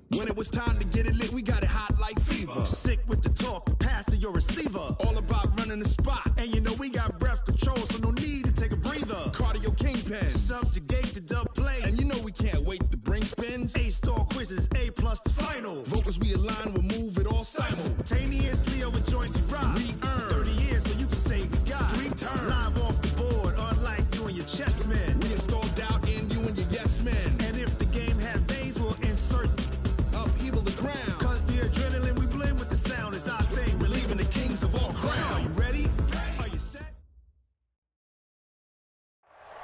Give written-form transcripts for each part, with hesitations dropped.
When it was time to get it lit, we got it hot like fever. Sick with the talk, passing your receiver. All about running the spot. And you know we got breath control, so no need to take a breather. Cardio kingpin, subjugate the dub play. And you know we can't wait to bring spins. A-star quizzes, A+ the final. Vocals we align, we'll move it all simultaneously over joints we rock. We earn 30 years, so you can say we got 3 turns. Live off the board, unlike you and your chess men. We install doubt in you and your yes men. And if the game had veins, we'll insert upheaval the ground. Cause the adrenaline we blend with the sound is our thing. Relieving the kings of all crowns. Are you ready? Are you set?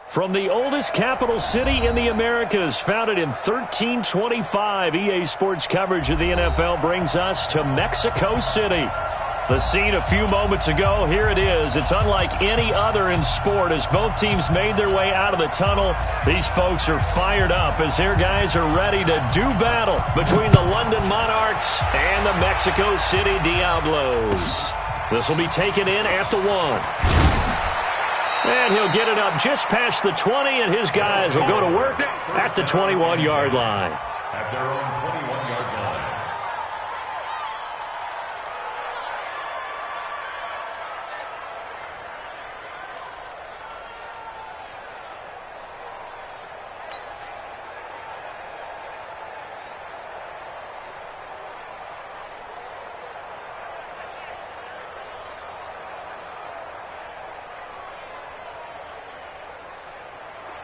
From the oldest capital city in the Americas, founded in 1325, EA Sports coverage of the NFL brings us to Mexico City. The scene a few moments ago, here it is. It's unlike any other in sport as both teams made their way out of the tunnel. These folks are fired up as their guys are ready to do battle between the London Monarchs and the Mexico City Diabolos. This will be taken in at the 1. And he'll get it up just past the 20, and his guys will go to work at the 21-yard line. At their own 21-yard line.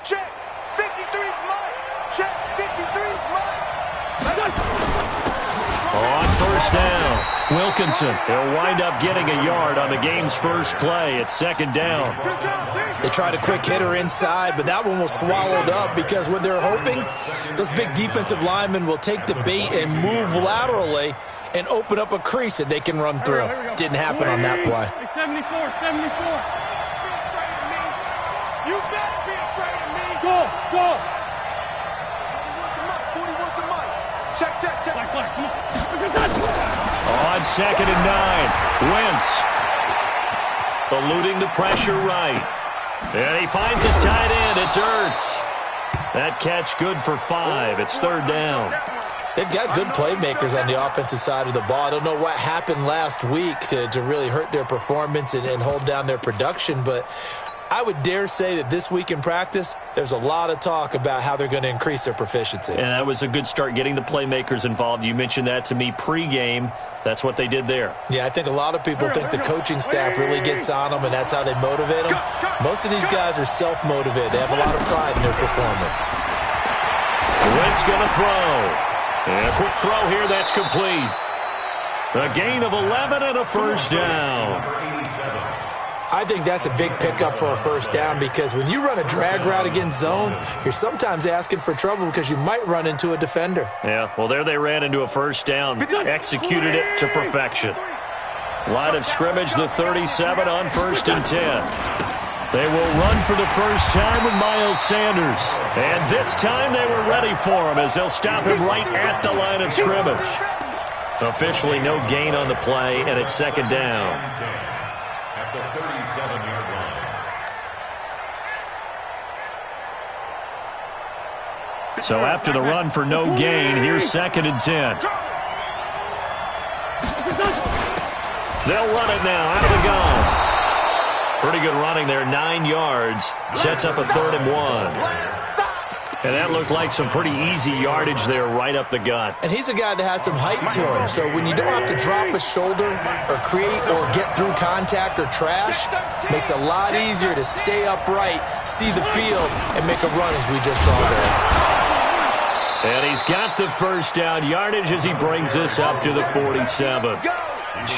Check, 53's mine. Check, 53's mine. On first down, Wilkinson. He'll wind up getting a yard on the game's first play. It's second down. They tried a quick hitter inside, but that one was swallowed up because what they're hoping, those big defensive linemen will take the bait and move laterally and open up a crease that they can run through. Didn't happen on that play. 74. You better be afraid of me. Go. Check. Come on. On second and 9, Wentz eluding the pressure right. And he finds his tight end. It's Ertz. That catch good for 5. It's third down. They've got good playmakers on the offensive side of the ball. I don't know what happened last week to really hurt their performance and hold down their production, but I would dare say that this week in practice, there's a lot of talk about how they're going to increase their proficiency. And that was a good start getting the playmakers involved. You mentioned that to me pregame. That's what they did there. Yeah, I think a lot of people think the coaching staff really gets on them, and that's how they motivate them. Most of these guys are self-motivated. They have a lot of pride in their performance. Wentz going to throw. And a quick throw here. That's complete. A gain of 11 and a first down. I think that's a big pickup for a first down because when you run a drag route against zone, you're sometimes asking for trouble because you might run into a defender. Yeah, well, there they ran into a first down, executed it to perfection. Line of scrimmage, the 37 on first and 10. They will run for the first time with Miles Sanders. And this time they were ready for him as they'll stop him right at the line of scrimmage. Officially no gain on the play, and it's second down. At the 37-yard line. So after the run for no gain, here's second and 10. They'll run it now out of the gun. Pretty good running there, 9 yards. Sets up a third and 1. And that looked like some pretty easy yardage there right up the gut. And he's a guy that has some height to him. So when you don't have to drop a shoulder or create or get through contact or trash, makes it a lot easier to stay upright, see the field, and make a run as we just saw there. And he's got the first down yardage as he brings this up to the 47.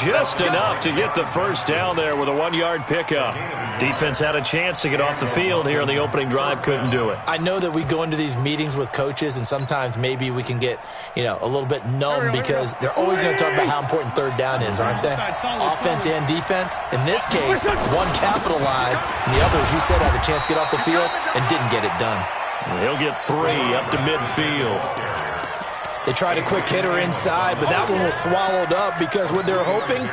Just enough to get the first down there with a 1-yard pickup. Defense had a chance to get off the field here on the opening drive, couldn't do it. I know that we go into these meetings with coaches, and sometimes maybe we can get, a little bit numb because they're always going to talk about how important third down is, aren't they? Offense and defense. In this case, one capitalized, and the other, as you said, had a chance to get off the field and didn't get it done. He'll get 3 up to midfield. They tried a quick hitter inside, but that one was swallowed up because what they're hoping,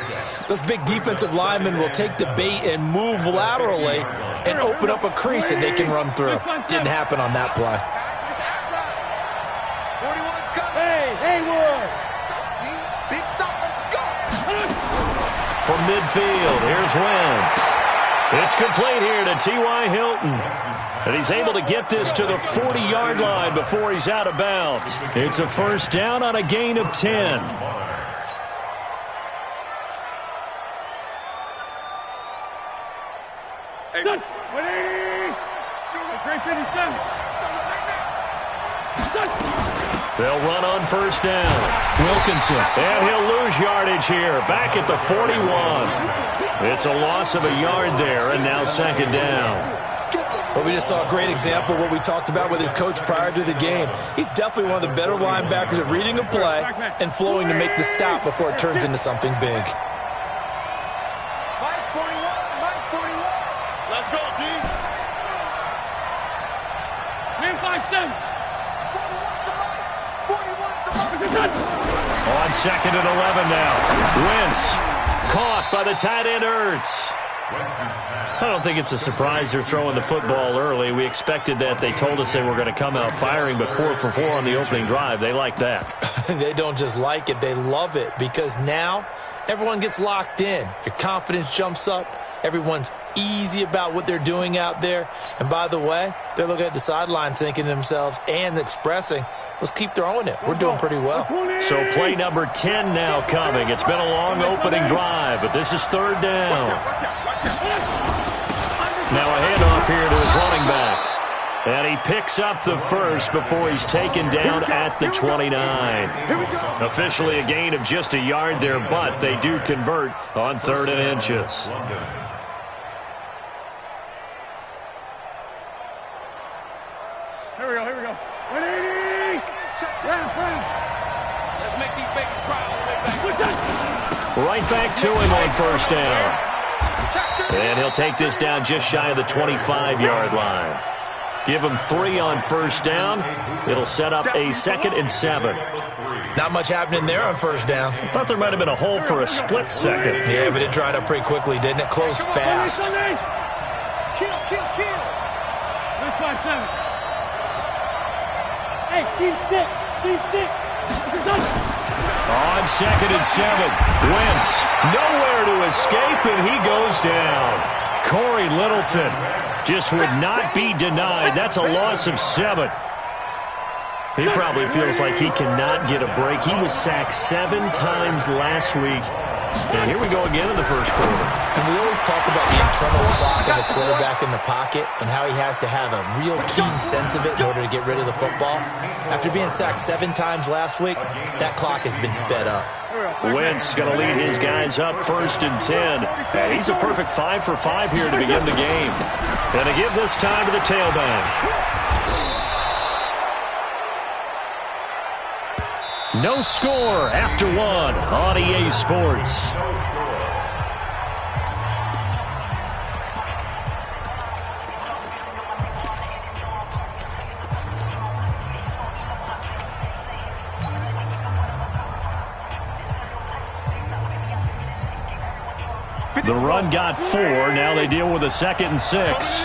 those big defensive linemen will take the bait and move laterally and open up a crease that they can run through. Didn't happen on that play. midfield. Here's Wentz. It's complete here to T.Y. Hilton. And he's able to get this to the 40-yard line before he's out of bounds. It's a first down on a gain of 10. Hey. They'll run on first down. Wilkinson. And he'll lose yardage here. Back at the 41. It's a loss of a yard there, and now second down. Well, we just saw a great example of what we talked about with his coach prior to the game. He's definitely one of the better linebackers at reading a play and flowing to make the stop before it turns into something big. Let's go, D. Man, 5-7. On second and 11 now. Wentz caught by the tight end Ertz. I don't think it's a surprise they're throwing the football early. We expected that. They told us they were going to come out firing, but 4 for 4 on the opening drive. They like that. They don't just like it, they love it, because now everyone gets locked in. Your confidence jumps up. Everyone's easy about what they're doing out there. And by the way, they're looking at the sideline thinking to themselves and expressing, let's keep throwing it. We're doing pretty well. So play number 10 now coming. It's been a long opening drive, but this is third down. Now a handoff here to his running back. And he picks up the first before he's taken down at the 29. Officially a gain of just a yard there, but they do convert on 3rd and inches. Here we go. 180! Let's make these babies cry all the way back. Right back to him on first down. And he'll take this down just shy of the 25-yard line. Give him 3 on first down. It'll set up a 2nd and 7. Not much happening there on first down. I thought there might have been a hole for a split second. Yeah, but it dried up pretty quickly, didn't it? Closed fast. Kill. Let's 5-7. Hey, team 6. On 2nd and 7. Wentz nowhere to escape, and he goes down. Corey Littleton just would not be denied. That's a loss of 7. He probably feels like he cannot get a break. He was sacked 7 times last week. And here we go again in the first quarter. And we always talk about the internal clock of a quarterback in the pocket and how he has to have a real keen sense of it in order to get rid of the football. After being sacked 7 times last week, that clock has been sped up. Wentz going to lead his guys up 1st and 10. And he's a perfect 5 for 5 here to begin the game. And to give this time to the tailback. No score after 1 on EA Sports. The run got 4. Now they deal with a 2nd and 6.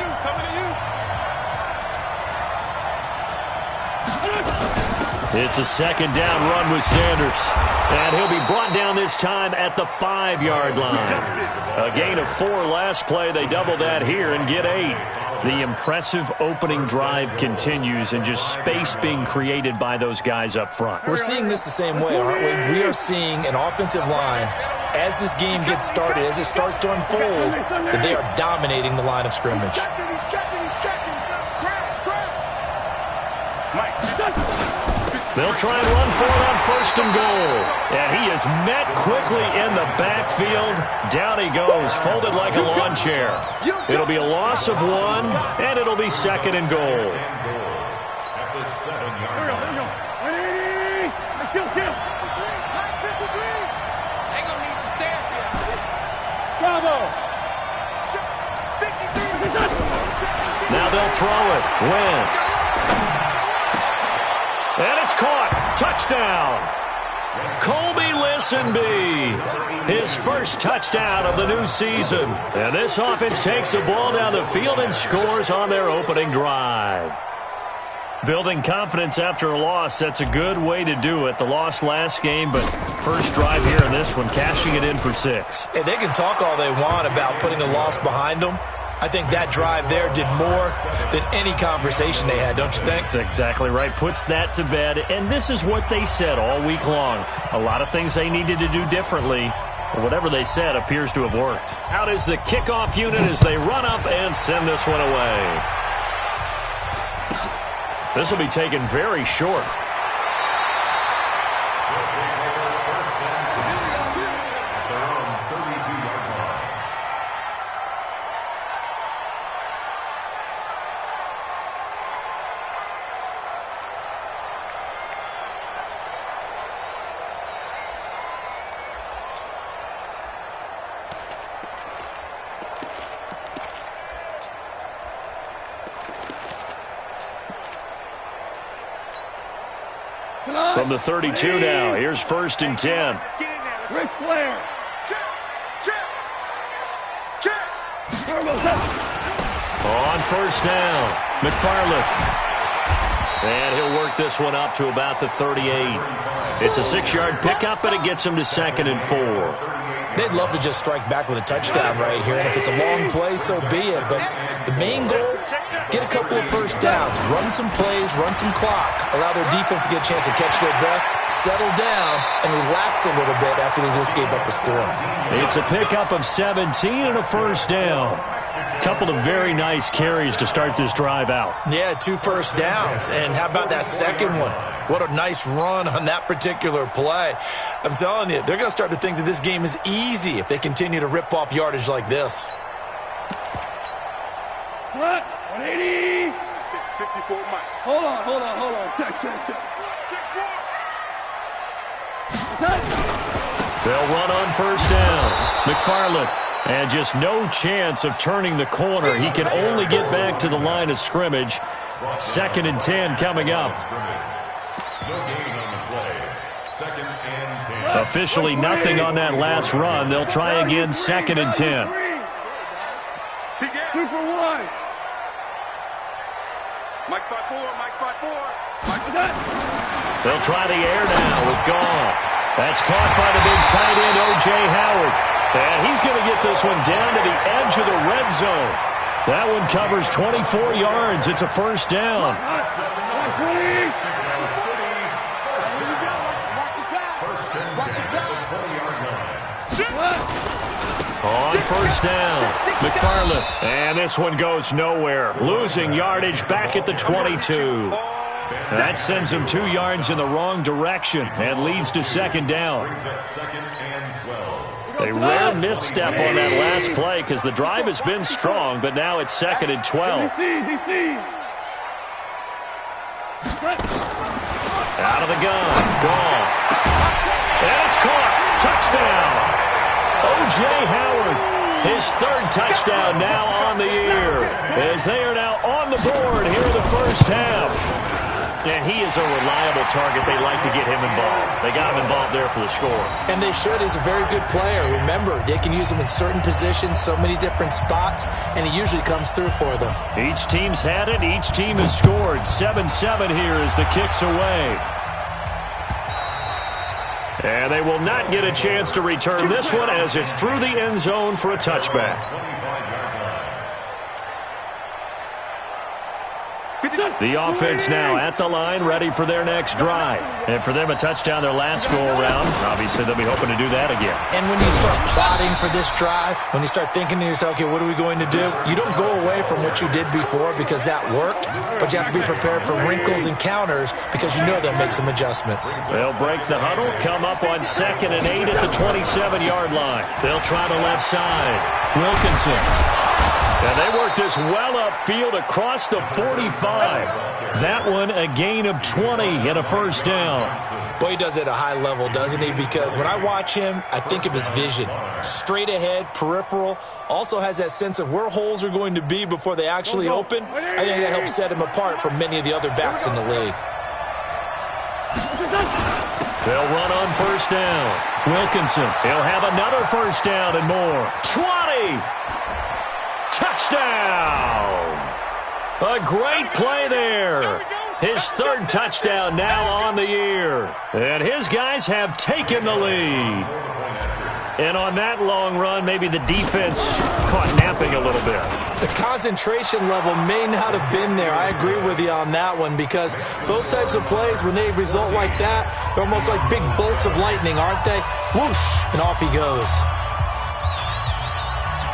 It's a 2nd down run with Sanders. And he'll be brought down this time at the 5-yard line. A gain of 4 last play. They double that here and get 8. The impressive opening drive continues and just space being created by those guys up front. We're seeing this the same way, aren't we? We are seeing an offensive line, as this game gets started, as it starts to unfold, that they are dominating the line of scrimmage. He's checking. They'll try and run for it on 1st and goal. And he is met quickly in the backfield. Down he goes, folded like a lawn chair. It'll be a loss of 1, and it'll be 2nd and goal. At the 7-yard line. Kill. They gonna need some therapy out here. Bravo. Now they'll throw it. Wentz. And it's caught. Touchdown. Colby Listenby. His first touchdown of the new season. And this offense takes the ball down the field and scores on their opening drive. Building confidence after a loss, that's a good way to do it. The loss last game, but first drive here in this one, cashing it in for 6. Hey, they can talk all they want about putting a loss behind them. I think that drive there did more than any conversation they had, don't you think? That's exactly right. Puts that to bed, and this is what they said all week long. A lot of things they needed to do differently. Whatever they said appears to have worked. Out is the kickoff unit as they run up and send this one away. This will be taken very short. From the 32 now, here's 1st and 10. Yr.4. On 1st down, McFarland. And he'll work this one up to about the 38. It's a 6-yard pickup, and it gets him to 2nd and 4. They'd love to just strike back with a touchdown right here, and if it's a long play, so be it. But the main goal, get a couple of first downs, run some plays, run some clock, allow their defense to get a chance to catch their breath, settle down, and relax a little bit after they just gave up the score. It's a pickup of 17 and a 1st down. Couple of very nice carries to start this drive out. Yeah, 2 first downs. And how about that second one? What a nice run on that particular play. I'm telling you, they're going to start to think that this game is easy if they continue to rip off yardage like this. What? 180. 54, Mike. Hold on. Check. They'll run on 1st down. McFarland. And just no chance of turning the corner. He can only get back to the line of scrimmage. 2nd and 10 coming up. Officially nothing on that last run. They'll try again, 2nd and 10. 2 for 1. Mike spot 4. They'll try the air now with Goff. That's caught by the big tight end, O.J. Howard. And he's going to get this one down to the edge of the red zone. That one covers 24 yards. It's a 1st down. On 1st down, McFarland. And this one goes nowhere. Losing yardage back at the 22. That sends him 2 yards in the wrong direction and leads to 2nd down. A rare misstep on that last play because the drive has been strong, but now it's 2nd and 12. Out of the gun. Goff. And it's caught. Touchdown. O.J. Howard. His 3rd touchdown now on the year as they are now on the board here in the 1st half. And he is a reliable target. They like to get him involved. They got him involved there for the score. And they should. He's a very good player. Remember, they can use him in certain positions, so many different spots, and he usually comes through for them. Each team's had it. Each team has scored. 7-7 here as the kick's away. And they will not get a chance to return this one as it's through the end zone for a touchback. The offense now at the line, ready for their next drive. And for them, a touchdown their last go-around. Obviously, they'll be hoping to do that again. And when you start plotting for this drive, when you start thinking to yourself, okay, what are we going to do? You don't go away from what you did before because that worked, but you have to be prepared for wrinkles and counters because you know they'll make some adjustments. They'll break the huddle, come up on 2nd and 8 at the 27-yard line. They'll try the left side. Wilkinson. And they work this well upfield across the 45. That one a gain of 20 and a 1st down. Boy, he does it at a high level, doesn't he? Because when I watch him, I think of his vision. Straight ahead, peripheral. Also has that sense of where holes are going to be before they actually open. I think that helps set him apart from many of the other backs in the league. They'll run on 1st down. Wilkinson. He'll have another 1st down and more. 20. Touchdown! A great play there. His third touchdown now on the year. And his guys have taken the lead. And on that long run, maybe the defense caught napping a little bit. The concentration level may not have been there. I agree with you on that one, because those types of plays, when they result like that, they're almost like big bolts of lightning, aren't they? Whoosh, and off he goes.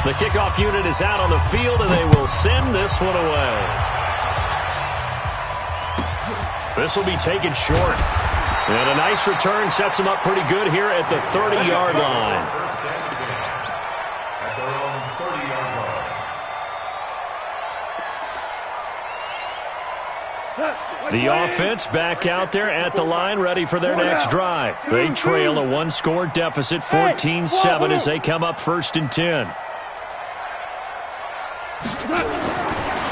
The kickoff unit is out on the field, and they will send this one away. This will be taken short. And a nice return sets them up pretty good here at the 30-yard line. At their own 30-yard line. The offense back out there at the line, ready for their next drive. They trail a one-score deficit, 14-7, as they come up 1st and 10.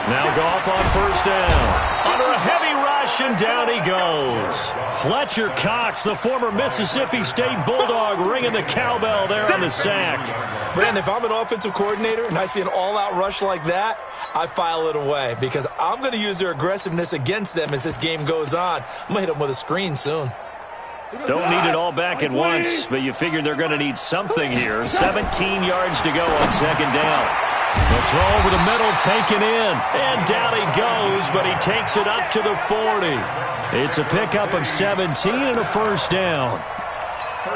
Now Goff on 1st down. Under a heavy rush, and down he goes. Fletcher Cox, the former Mississippi State Bulldog, ringing the cowbell there on the sack. Brandon, if I'm an offensive coordinator and I see an all-out rush like that, I file it away, because I'm going to use their aggressiveness against them as this game goes on. I'm going to hit them with a screen soon. Don't need it all back at once, but you figure they're going to need something here. 17 yards to go on 2nd down. The throw over the middle, taken in, and down he goes, but he takes it up to the 40. It's a pickup of 17 and a 1st down.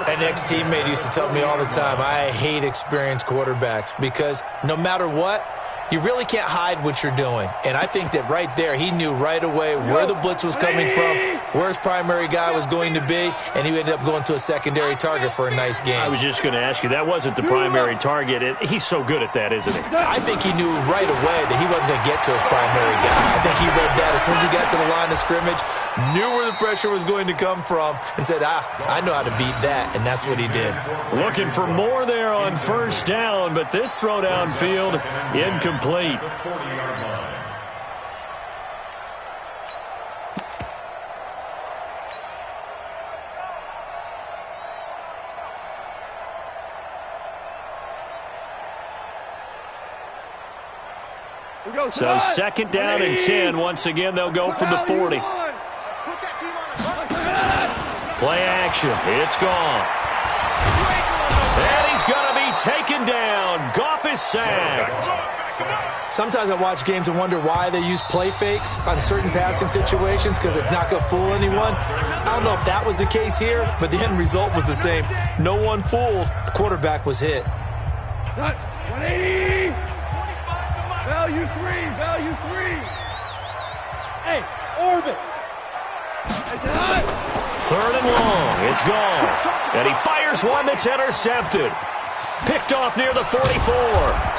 An ex-teammate used to tell me all the time, I hate experienced quarterbacks, because no matter what, you really can't hide what you're doing. And I think that right there, he knew right away where the blitz was coming from, where his primary guy was going to be, and he ended up going to a secondary target for a nice game. I was just going to ask you, that wasn't the primary target. He's so good at that, isn't he? I think he knew right away that he wasn't going to get to his primary guy. I think he read that as soon as he got to the line of scrimmage, knew where the pressure was going to come from, and said, I know how to beat that, and that's what he did. Looking for more there on 1st down, but this throw downfield incomplete. So 2nd down and 10. Once again, they'll go from the 40. Play action. It's Goff. And he's going to be taken down. Goff is sacked. Sometimes I watch games and wonder why they use play fakes on certain passing situations, because it's not going to fool anyone. I don't know if that was the case here, but the end result was the same. No one fooled. The quarterback was hit. 180. Value 3. Value 3. Hey, orbit. 3rd and long. It's Goff. And he fires one that's intercepted. Picked off near the 44.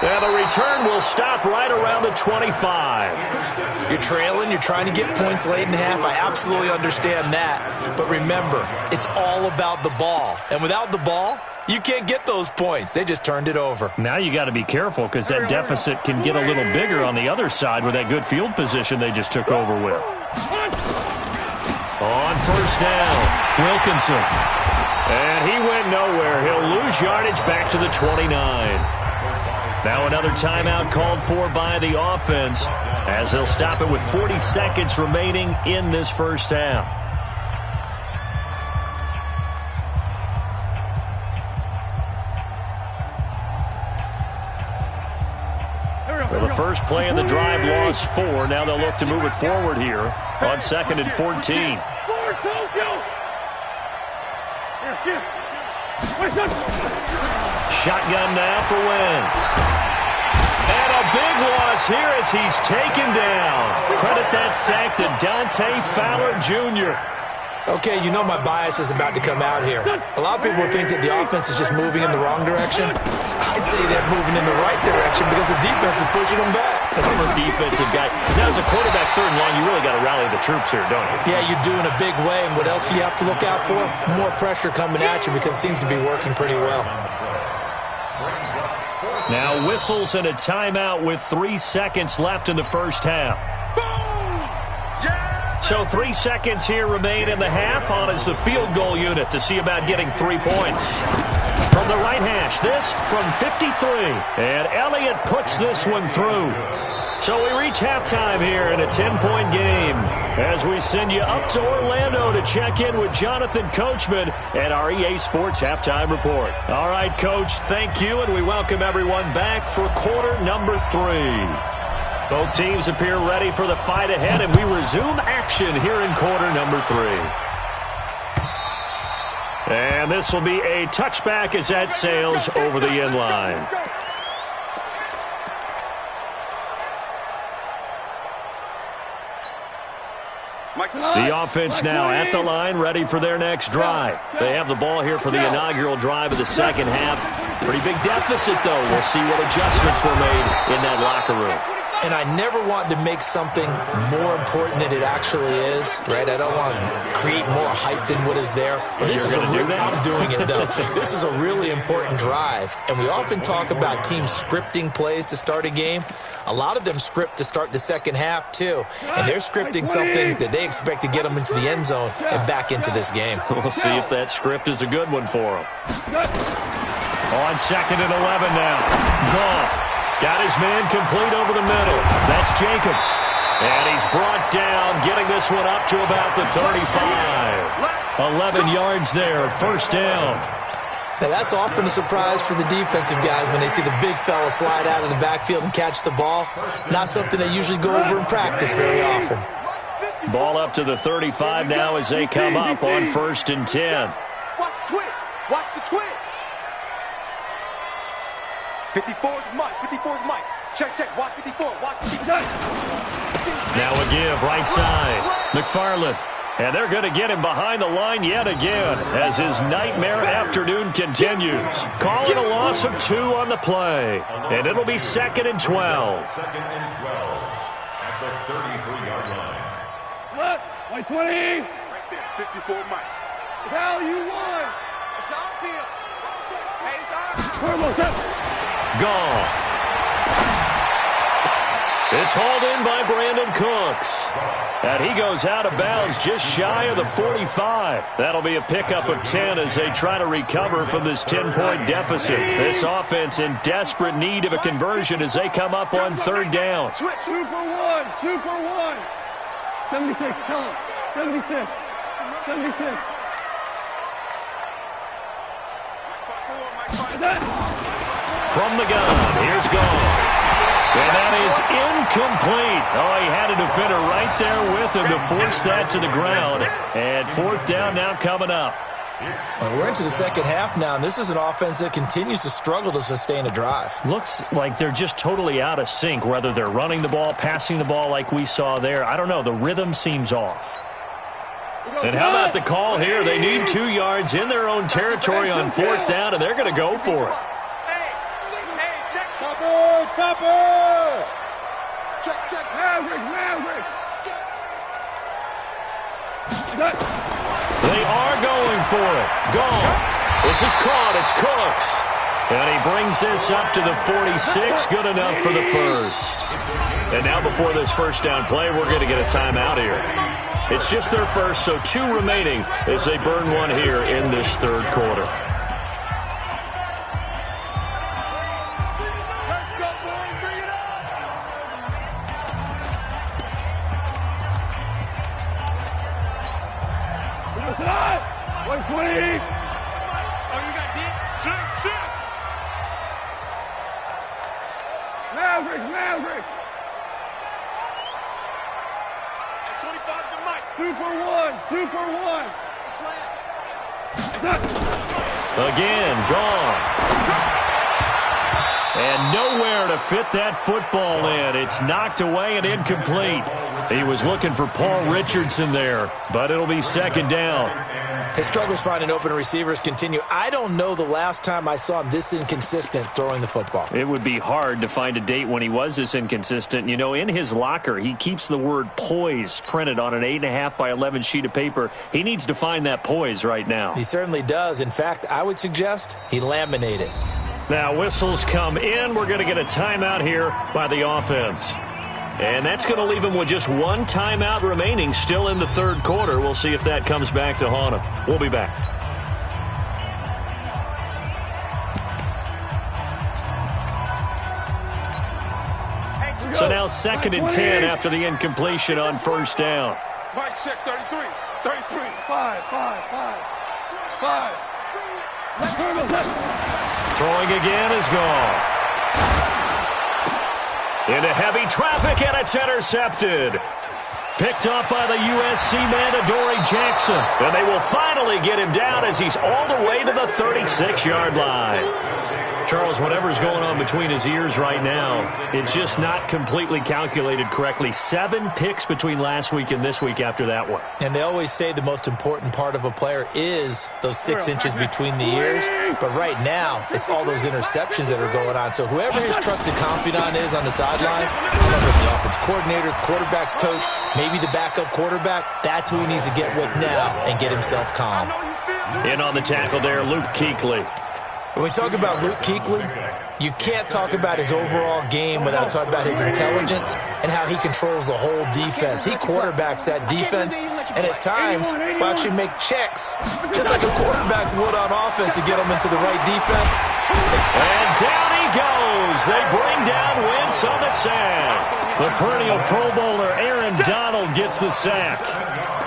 And the return will stop right around the 25. You're trailing. You're trying to get points late in the half. I absolutely understand that. But remember, it's all about the ball. And without the ball, you can't get those points. They just turned it over. Now you got to be careful, because that deficit can get a little bigger on the other side with that good field position they just took over with. On 1st down, Wilkinson. And he went nowhere. He'll lose yardage back to the 29. Now another timeout called for by the offense, as they'll stop it with 40 seconds remaining in this 1st half. Well, the first play of the drive lost 4. Now they'll look to move it forward here on 2nd and 14. Shotgun now for Wentz. And a big loss here as he's taken down. Credit that sack to Dante Fowler Jr. Okay, you know my bias is about to come out here. A lot of people think that the offense is just moving in the wrong direction. I'd say they're moving in the right direction because the defense is pushing them back. I'm a defensive guy. Now, as a quarterback 3rd and long, you really got to rally the troops here, don't you? Yeah, you do in a big way. And what else do you have to look out for? More pressure coming at you, because it seems to be working pretty well. Now whistles and a timeout with 3 seconds left in the 1st half. So 3 seconds here remain in the half. On is the field goal unit to see about getting 3 points. From the right hash, this from 53. And Elliott puts this one through. So we reach halftime here in a 10-point game. as we send you up to Orlando to check in with Jonathan Coachman and our EA Sports Halftime Report. All right, Coach, thank you, and we welcome everyone back for quarter number 3. Both teams appear ready for the fight ahead, and we resume action here in quarter number 3. And this will be a touchback as that sails over the end line. The offense now at the line, ready for their next drive. They have the ball here for the inaugural drive of the second half. Pretty big deficit, though. We'll see what adjustments were made in that locker room. And I never want to make something more important than it actually is, right? I don't want to create more hype than what is there. But this is I'm doing it, though. This is a really important drive. And we often talk about teams scripting plays to start a game. A lot of them script to start the second half, too. And they're scripting something that they expect to get them into the end zone and back into this game. We'll see if that script is a good one for them. On 2nd and 11 now. Goff got his man complete over the middle. That's Jacobs. And he's brought down, getting this one up to about the 35. 11 yards there, first down. Now, that's often a surprise for the defensive guys when they see the big fella slide out of the backfield and catch the ball. Not something they usually go over in practice very often. Ball up to the 35 now as they come up on 1st and 10. Watch the twist. Watch the twist. 54's Mike. 54's Mike. Check, check. Watch 54. Watch 54. Now a give, right side. McFarland. And they're going to get him behind the line yet again as his nightmare afternoon continues. Calling a loss of 2 on the play. And it'll be 2nd and 12. 2nd and 12 at the 33-yard line. What? White 20. Right there. 54 Mike. It's how you won. It's our deal. Hey, it's our Goff. It's hauled in by Brandon Cooks. And he goes out of bounds just shy of the 45. That'll be a pickup of 10 as they try to recover from this 10-point deficit. This offense in desperate need of a conversion as they come up on 3rd down. Super 1. Super 1. 76. Tell him. 76. 76. From the gun, here's Goff. And that is incomplete. Oh, he had a defender right there with him to force that to the ground. And 4th down now coming up. Well, we're into the second half now, and this is an offense that continues to struggle to sustain a drive. Looks like they're just totally out of sync, whether they're running the ball, passing the ball like we saw there. I don't know. The rhythm seems off. And how about the call here? They need 2 yards in their own territory on 4th down, and they're going to go for it. Chopper! Chopper! Check, check. Maverick! They are going for it. Goff. This is caught. It's Cooks. And he brings this up to the 46. Good enough for the first. And now before this first down play, we're going to get a timeout here. It's just their first, so 2 remaining as they burn one here in this 3rd quarter. White 20. Oh, you got deep? Shoot. Maverick. 25 to Mike. Super 1. Again, Goff. And nowhere to fit that football in. It's knocked away and incomplete. He was looking for Paul Richardson there, but it'll be 2nd down. His struggles finding open receivers continue. I don't know the last time I saw him this inconsistent throwing the football. It would be hard to find a date when he was this inconsistent. You know, in his locker, he keeps the word poise printed on an 8.5 by 11 sheet of paper. He needs to find that poise right now. He certainly does. In fact, I would suggest he laminate it. Now whistles come in. We're going to get a timeout here by the offense. And that's going to leave him with just 1 timeout remaining still in the 3rd quarter. We'll see if that comes back to haunt him. We'll be back. So now 2nd and 10 after the incompletion on 1st down. Mike, check 33. 33. 5. Throwing again is gone. Into heavy traffic, and it's intercepted. Picked up by the USC man, Adoree Jackson. And they will finally get him down as he's all the way to the 36-yard line. Charles, whatever's going on between his ears right now, it's just not completely calculated correctly. 7 picks between last week and this week after that one. And they always say the most important part of a player is those 6 inches between the ears. But right now, it's all those interceptions that are going on. So whoever his trusted confidant is on the sidelines, I don't know if it's the offense coordinator, quarterback's coach, maybe the backup quarterback, that's who he needs to get with now and get himself calm. In on the tackle there, Luke Kuechly. When we talk about Luke Kuechly, you can't talk about his overall game without talking about his intelligence and how he controls the whole defense. He quarterbacks that defense, and at times will actually make checks, just like a quarterback would on offense to get him into the right defense. And down he goes. They bring down Wentz on the sack. The perennial Pro Bowler Aaron Donald gets the sack.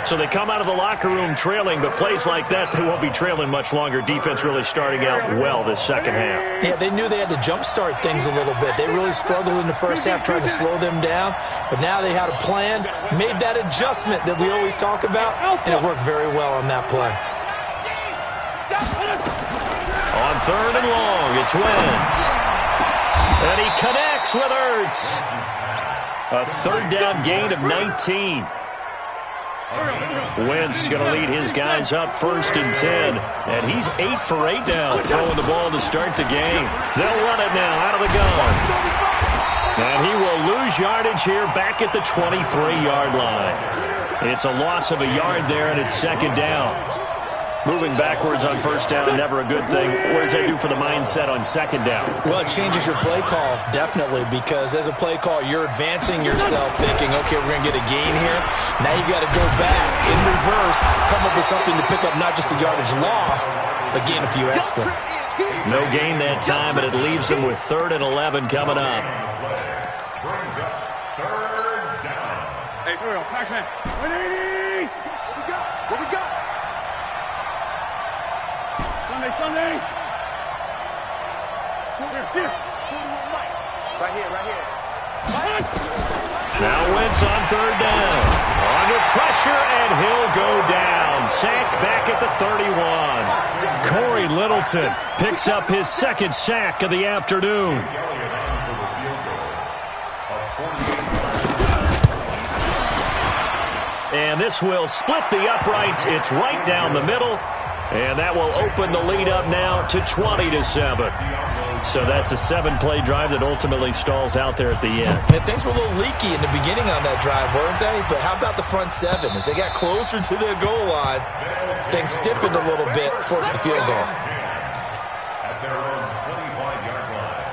So they come out of the locker room trailing, but plays like that, they won't be trailing much longer. Defense really starting out well this second half. Yeah, they knew they had to jumpstart things a little bit. They really struggled in the first half trying to slow them down, but now they had a plan, made that adjustment that we always talk about, and it worked very well on that play. On 3rd and long, it's Wentz. And he connects with Ertz. A 3rd down gain of 19. Wentz going to lead his guys up 1st and 10. And he's 8 for 8 now, throwing the ball to start the game. They'll run it now out of the gun. And he will lose yardage here back at the 23-yard line. It's a loss of a yard there, and it's 2nd down. Moving backwards on 1st down, never a good thing. What does that do for the mindset on 2nd down? Well, it changes your play call, definitely, because as a play call, you're advancing yourself thinking, okay, we're going to get a gain here. Now you got to go back in reverse, come up with something to pick up not just the yardage lost, but gain a few extra. No gain that time, and it leaves them with 3rd and 11 coming up. Hey, Pac-Man. 180. What we got? Sunday. Here. Right here. Now Wentz on 3rd down. Under pressure, and he'll go down. Sacked back at the 31. Corey Littleton picks up his 2nd sack of the afternoon. And this will split the uprights. It's right down the middle. And that will open the lead up now to 20-7. So that's a 7-play drive that ultimately stalls out there at the end. And things were a little leaky in the beginning on that drive, weren't they? But how about the front 7? As they got closer to the goal line, things stiffened a little bit, forced the field goal. At their own 25-yard line.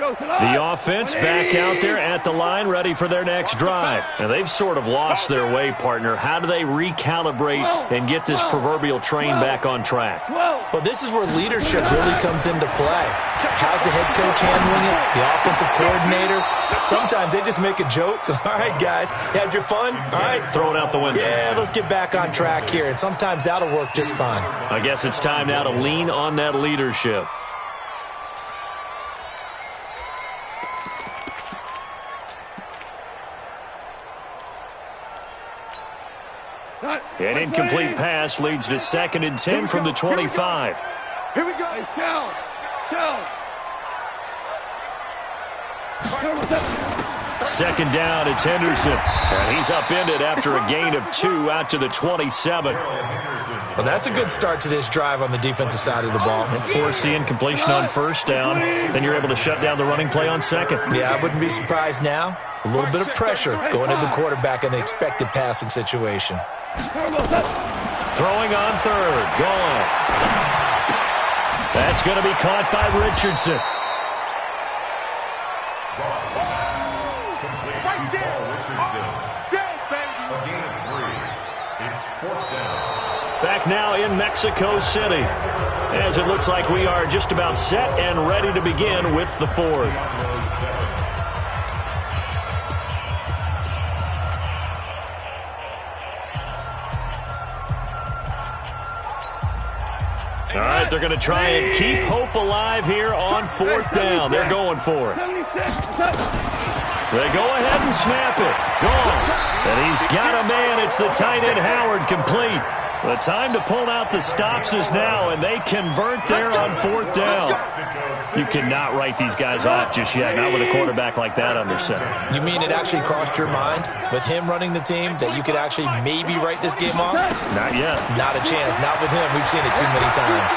The offense back out there at the line, ready for their next drive. Now, they've sort of lost their way, partner. How do they recalibrate and get this proverbial train back on track? Well, this is where leadership really comes into play. How's the head coach handling it? The offensive coordinator? Sometimes they just make a joke. All right, guys, had your fun? All right. Throw it out the window. Yeah, let's get back on track here. And sometimes that'll work just fine. I guess it's time now to lean on that leadership. An incomplete pass leads to 2nd and 10 from the 25. Here we go. Hey, Shell. 2nd down, it's Henderson. And he's upended after a gain of 2 out to the 27. Well, that's a good start to this drive on the defensive side of the ball. Force the incompletion on 1st down. Then you're able to shut down the running play on 2nd. Yeah, I wouldn't be surprised now. A little bit of pressure going at the quarterback in the expected passing situation. Throwing on 3rd. Gone. That's going to be caught by Richardson. Complete to Paul Richardson. A gain of 3. It's 4th down. Back now in Mexico City. as it looks like we are just about set and ready to begin with the fourth. All right, they're going to try and keep hope alive here on fourth down. They're going for it. They go ahead and snap it. Gone. And he's got a man. It's the tight end, Howard, complete. The time to pull out the stops is now, and they convert there on fourth down. You cannot write these guys off just yet, not with a quarterback like that under center. You mean it actually crossed your mind with him running the team that you could actually maybe write this game off? Not yet. Not a chance. Not with him. We've seen it too many times.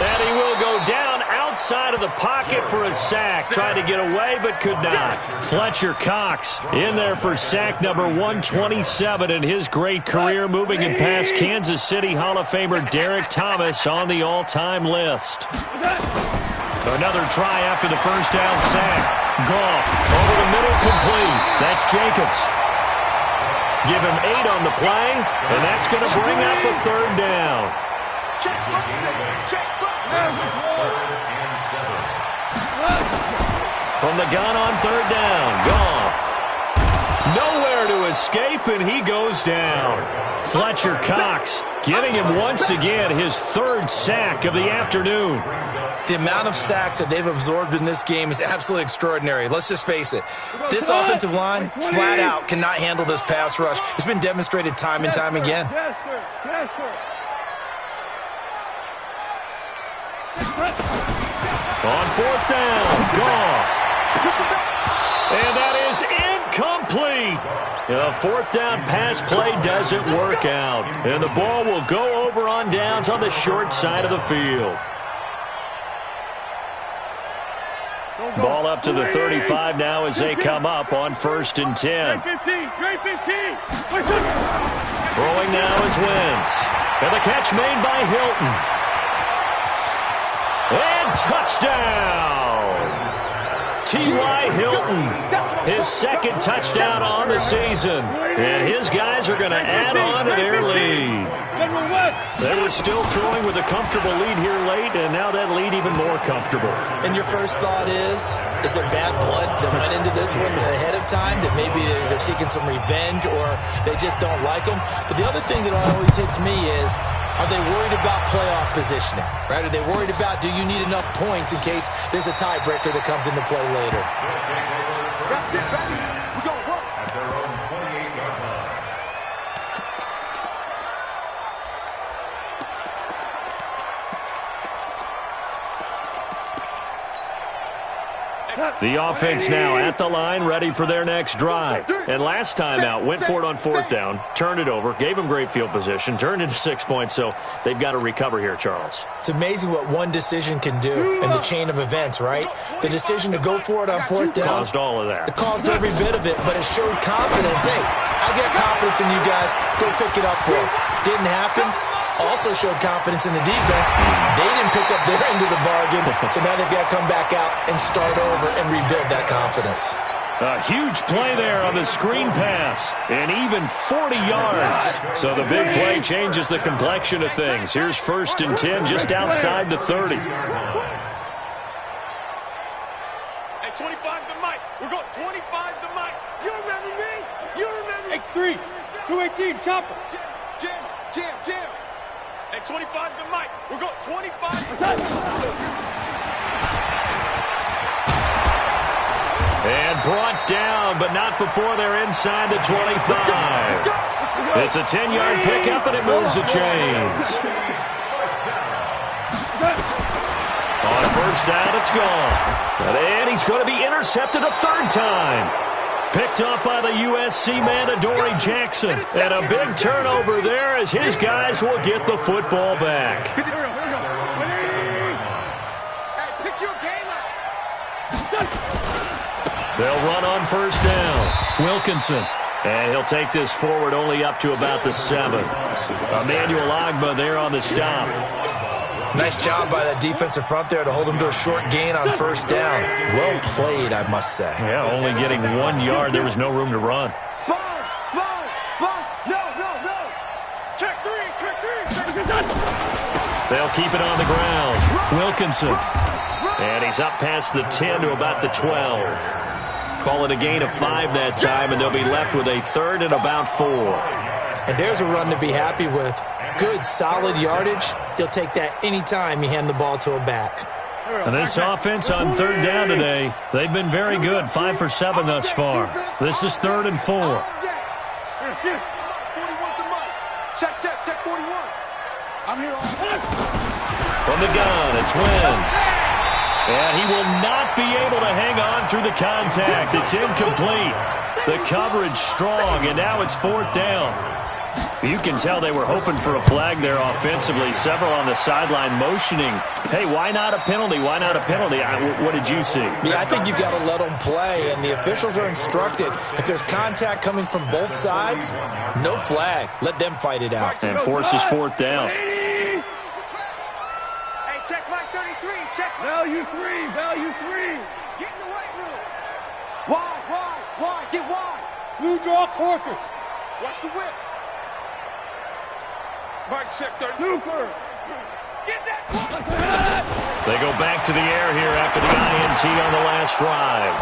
And he will go down outside of the pocket for a sack. Tried to get away, but could not. Fletcher Cox in there for sack number 127 in his great career, moving and past Kansas City Hall of Famer Derek Thomas on the all-time list. Another try after the first down sack. Goff over the middle, complete. That's Jacobs. Give him 8 on the play, and that's going to bring up a third down. From the gun on third down, Goff. Nowhere to escape, and he goes down. Fletcher Cox giving him once again his third sack of the afternoon. The amount of sacks that they've absorbed in this game is absolutely extraordinary. Let's just face it. This offensive line, flat out, cannot handle this pass rush. It's been demonstrated time and time again. Yes, sir. Yes, sir. On fourth down, Goff. And that is incomplete. The fourth down pass play doesn't work out. And the ball will go over on downs on the short side of the field. Ball up to the 35 now as they come up on 1st and 10. Throwing now is Wentz. And the catch made by Hilton. And touchdown! T.Y. Hilton, his second touchdown on the season. And his guys are going to add on to their lead. They were still throwing with a comfortable lead here late, and now that lead even more comfortable. And your first thought is there bad blood that went into this one ahead of time, that maybe they're seeking some revenge or they just don't like them? But the other thing that always hits me is, are they worried about playoff positioning? Right? Are they worried about, do you need enough points in case there's a tiebreaker that comes into play later? At their own 28-yard line. The offense now at the line, ready for their next drive. And last time out, went for it on fourth down, turned it over, gave them great field position, turned into 6 points, so they've got to recover here, Charles. It's amazing what one decision can do in the chain of events, right? The decision to go for it on fourth down. Caused all of that. It caused every bit of it, but it showed confidence. Hey, I got confidence in you guys. Go pick it up for them. Didn't happen. Also showed confidence in the defense. They didn't pick up their end of the bargain, so now they've got to come back out and start over and rebuild that confidence. A huge play there on the screen pass, and even 40 yards. So the big play changes the complexion of things. Here's 1st and 10 just outside the 30. Hey, 25 to Mike. We're going 25 to Mike. You remember me? You remember me? X3, 218, chopper. Jam. Hey, 25 to Mike. We're going 25. And brought down, but not before they're inside the 25. It's a 10-yard pickup, and it moves the chains. On first down, it's gone. And he's going to be intercepted a third time. Picked up by the USC man, Adoree Jackson. And a big turnover there as his guys will get the football back. Hey, pick your game up. They'll run on first down. Wilkinson. And he'll take this forward only up to about the 7. Emmanuel Ogbah there on the stop. Nice job by that defensive front there to hold him to a short gain on first down. Well played, I must say. Yeah, only getting 1 yard. There was no room to run. Spawn. No. Check. They'll keep it on the ground. Wilkinson. And he's up past the 10 to about the 12. Call it a gain of 5 that time, and they'll be left with a third and about 4. And there's a run to be happy with. Good, solid yardage. You'll take that any time you hand the ball to a back. And this offense on third down today, they've been very good, 5 for 7 thus far. This is 3rd and 4. Check 41. I'm here. From the gun, it's Wentz. And he will not be able to hang on through the contact. It's incomplete. The coverage strong, and now it's 4th down. You can tell they were hoping for a flag there offensively. Several on the sideline motioning. Hey, why not a penalty? Why not a penalty? What did you see? Yeah, I think you've got to let them play, and the officials are instructed. If there's contact coming from both sides, no flag. Let them fight it out. And forces 4th down. Hey, check Mike 33. Check. Value 3. Value 3. Get in the weight room. Wide. Get wide. Blue draw corkers. Watch the whip. Mike, check 30. Super. Get that. They go back to the air here after the INT on the last drive.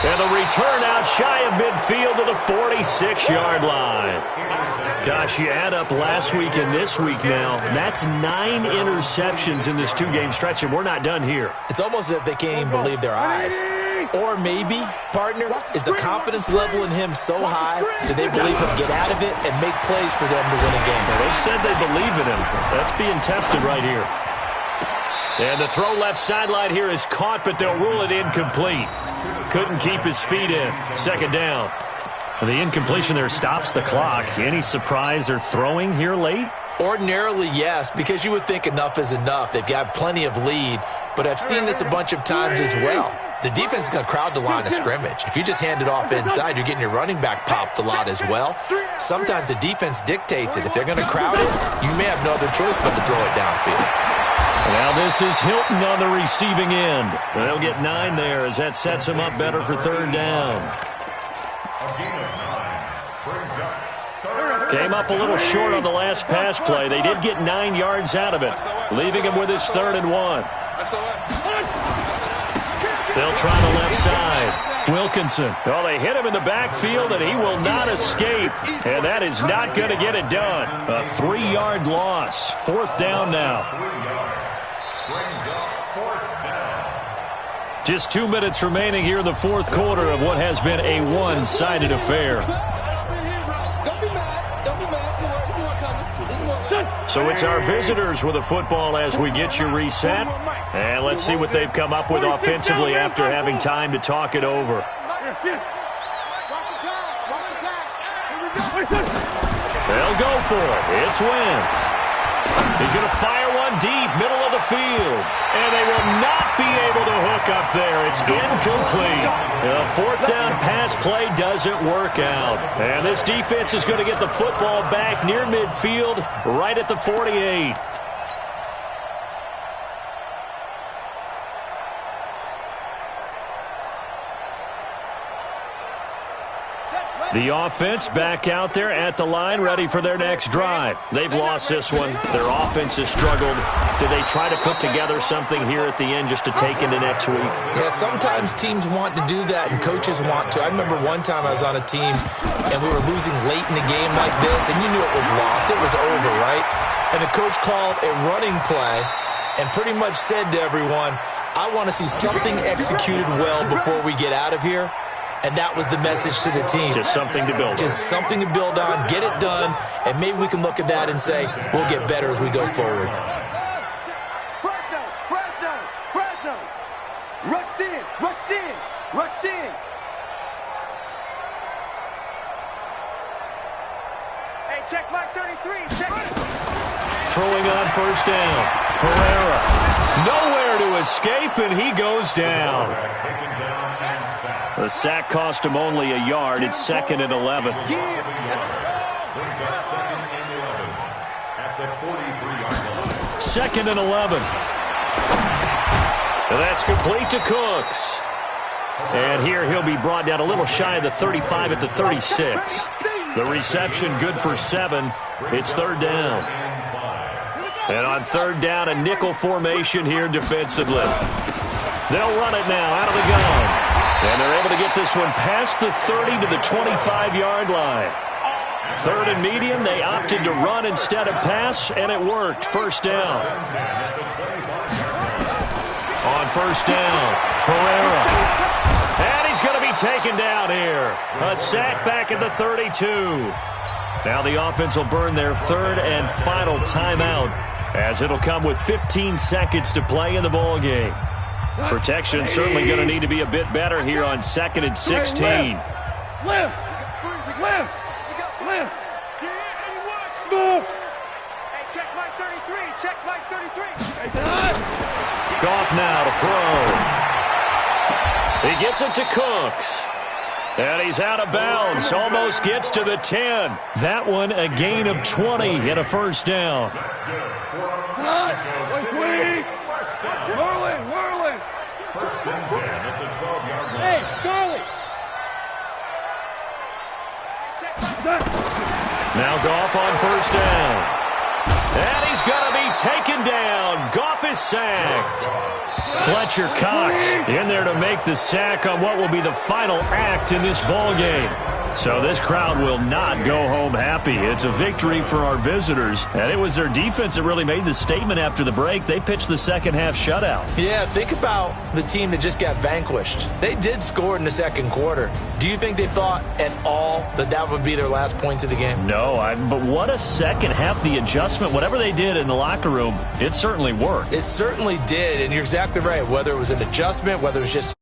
And the return out shy of midfield to the 46-yard line. Gosh, you add up last week and this week now. That's 9 interceptions in this 2-game stretch, and we're not done here. It's almost as if they can't even believe their eyes. Or maybe, partner, is the confidence level in him so high that they believe he'll get out of it and make plays for them to win a game. Well, they've said they believe in him. That's being tested right here. And the throw left sideline here is caught, but they'll rule it incomplete. Couldn't keep his feet in. 2nd down. And the incompletion there stops the clock. Any surprise they're throwing here late? Ordinarily, yes, because you would think enough is enough. They've got plenty of lead, but I've seen this a bunch of times as well. The defense is going to crowd the line of scrimmage. If you just hand it off inside, you're getting your running back popped a lot as well. Sometimes the defense dictates it. If they're going to crowd it, you may have no other choice but to throw it downfield. Now this is Hilton on the receiving end. They'll get 9 there as that sets them up better for 3rd down. Came up a little short on the last pass play. They did get 9 yards out of it, leaving him with his 3rd and 1. They'll try the left side. Wilkinson. Well, they hit him in the backfield, and he will not escape. And that is not going to get it done. A 3-yard loss. 4th down now. Just 2 minutes remaining here in the 4th quarter of what has been a one-sided affair. So it's our visitors with a football as we get you reset. And let's see what they've come up with offensively after having time to talk it over. They'll go for it. It's Wentz. He's going to fire one deep, middle of the field. And they will not be able to hook up there. It's incomplete. The 4th down pass play doesn't work out. And this defense is going to get the football back near midfield, right at the 48. The offense back out there at the line, ready for their next drive. They've lost this one. Their offense has struggled. Do they try to put together something here at the end just to take into next week? Yeah, sometimes teams want to do that and coaches want to. I remember one time I was on a team and we were losing late in the game like this, and you knew it was lost. It was over, right? And the coach called a running play and pretty much said to everyone, I want to see something executed well before we get out of here. And that was the message to the team. Just something to build on. Just something to build on, get it done, and maybe we can look at that and say, we'll get better as we go forward. Fresno. Rush in. Hey, check Mike 33. Check it. Throwing on 1st down. Herrera. Nowhere to escape, and he goes down. The sack cost him only a yard. It's 2nd and 11. Brings up 2nd and 11 at the 43-yard line. 2nd and 11. And that's complete to Cooks. And here he'll be brought down a little shy of the 35 at the 36. The reception good for 7. It's third down. And on third down, a nickel formation here defensively. They'll run it now out of the gun. And they're able to get this one past the 30 to the 25-yard line. Third and medium, they opted to run instead of pass, and it worked. First down. On first down, Herrera. And he's going to be taken down here. A sack back at the 32. Now the offense will burn their third and final timeout, as it'll come with 15 seconds to play in the ball game. Protection certainly going to need to be a bit better here on 2nd and 16. Lift! Smooth! Hey, check my 33. Check my 33. Goff now to throw. He gets it to Cooks. And he's out of bounds. Almost gets to the 10. That one a gain of 20 and a first down. Whirling! First and 10 at the 12-yard line. Hey, Charlie! Now Goff on first down. And he's going to be taken down. Goff is sacked. Fletcher Cox in there to make the sack on what will be the final act in this ball game. So this crowd will not go home happy. It's a victory for our visitors. And it was their defense that really made the statement after the break. They pitched the second half shutout. Yeah, think about the team that just got vanquished. They did score in the second quarter. Do you think they thought at all that that would be their last points of the game? No, but what a second half. The adjustment, whatever they did in the locker room, it certainly worked. It certainly did, and you're exactly right. Whether it was an adjustment, whether it was just